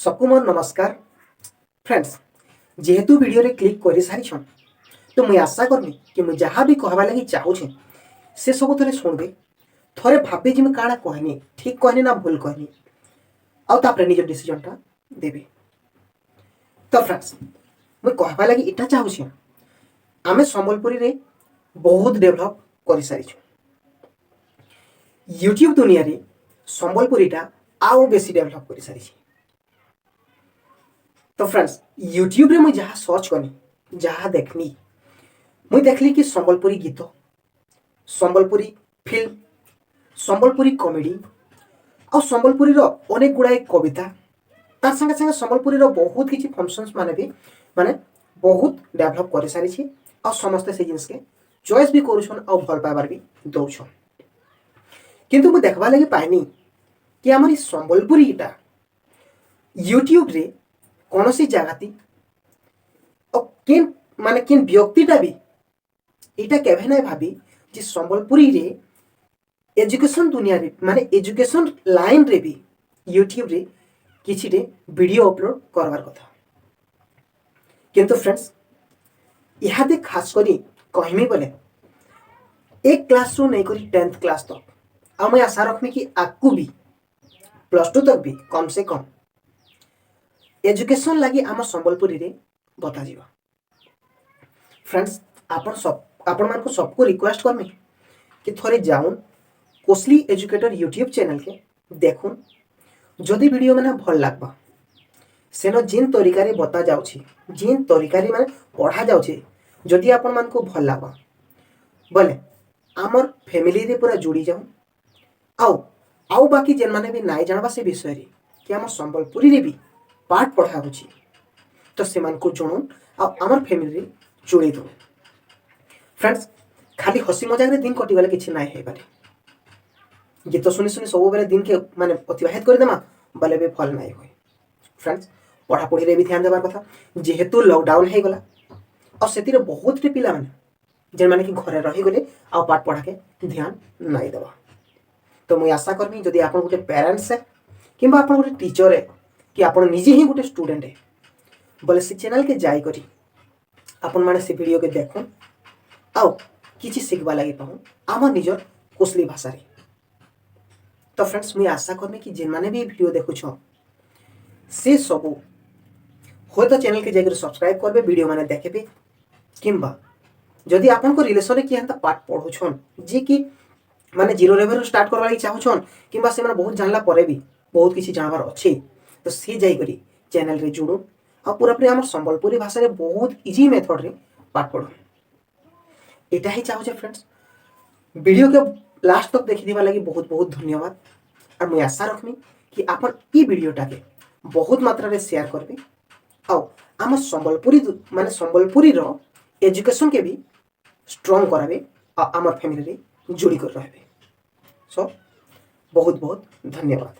सबको मोर नमस्कार फ्रेंड्स। जेहेतु वीडियो रे क्लिक कर सारी तो मुझे आशा करमी कि मुझे जहाँ भी कहवा लगी चाहूँ से सब थे शुणबे, थे भावे जी मुझे काଣା कहनी, ठीक कहनी ना भूल कहनी, आउे निज डिसीजनटा देवे। तो फ्रेंड्स मुझे कहवा लगी इटा चाहूँ आमे संबलपुरी रे बहुत डेभलप कर सारी। यूट्यूब दुनिया रे संबलपुरीटा आउ बेसी डेभलप कर सारी। तो फ्रेंड्स यूट्यूब रे मुझे जहाँ सर्च कनी, जहाँ देखनी, मुझे देखली कि संबलपुरी गीत, संबलपुरी फिल्म, संबलपुरी कॉमेडी और संबलपुरी अनेक गुड़ाए कविता, तार संगे संगे संबलपुरी बहुत किसी फंक्शंस माने भी माने बहुत डेभलप कर सारी और समस्ते से जिनस के चॉइस भी करुछन और भल पाइबार भी दौछन। किंतु मुझे देखवा लगे पाइनी कि आमर संबलपुरीटा यूट्यूब रे कौन सी जगह और किन माने किन व्यक्तिटा भी इटा केभे ना भाभी जे संबलपुरी रे एजुकेशन दुनिया रे माने एजुकेशन लाइन रे भी यूट्यूब रे किसी रे वीडियो अपलोड करवार कथा। किंतु फ्रेंड्स इहादे खास करी कहमी बोले एक क्लास रू नहीं करी 10th क्लास तक आ मैं आशा रखमी कि आकू भी +2 तक भी कम से कम एजुकेशन लगी आम संबलपुरी रे बता जीवा। फ्रेंड्स आपण मान को सबको रिक्वेस्ट करमी कि थोड़े जाऊन कोसली एजुकेटर यूट्यूब चैनल के देखून, जदि वीडियो मैंने भल लगवा सेन जिन तरीका रे बता जाउछि, जिन तरीका रे माने पढ़ा जाउछि, जदि आपण मान को भल लगवा बोले आमर फैमिली रे पूरा जुड़ी जाऊन आउ बाकी जेन माने भी नाई जानवा से विषय रे कि आम संबलपुरी रे भी पाठ पढ़ा होची तो से को जणुन आमर फैमिली रे जोड़ी दो। फ्रेंड्स खाली हसी मजाक रे दिन कटिगले किछि नाइ हे पारे, गीत सुनी सुनी सब बेले दिन के माने अतिबाहित कर देमा बोले भी फल नाइ होय। फ्रेंड्स पढ़ापढ़ी रे भी ध्यान देबार कथा, जेहेतु लॉकडाउन हे गला और सेतिर बहुत टे पिला माने जेन माने कि घरे रही गले आ पाठ पढ़ा के ध्यान नाइ देबा। तो मुझे आशा करमी जदि आपन गोटे पेरेंट्स है किंबा आपन गोटे टीचर है कि आप निजे ही गोटे स्टूडेंट है बोले से चैनल के जाई करी आपण माने से वीडियो के देखो आउ किछि सिखबा लगी पाऊँ आम निजर कोसली भाषा रे। तो फ्रेंड्स मुझे आशा करमी कि जेन माने भी वीडियो देखुछ से सबू हो तो चैनल के जाकर सब्सक्राइब करबे, वीडियो माने देखबे किंबा जदि आपन को रिलेशन रे किया पाठ पढ़ुछन जे कि माने 0 लेवल स्टार्ट करवा लगी चाहूछन किंबा से माने बहुत जानला परे भी बहुत किसी जानवर अच्छे तो सी जाई करी चैनल रे जुड़ो और पूरा पूरी आम संबलपुरी भाषा रे बहुत इजी मेथड रे पाठ पढ़ो। एटा ही चाहूछे फ्रेंड्स वीडियो के लास्ट तक देखि दिबा लगी बहुत बहुत धन्यवाद। और मुझे आशा रखमी कि आपन ई वीडियोटा के बहुत मात्रा रे शेयर करबे और आम संबलपुरी माने संबलपुरी रो एजुकेशन के भी स्ट्रांग कराबे और आम फैमिली रे जुड़ी कर रहबे। सो बहुत बहुत धन्यवाद।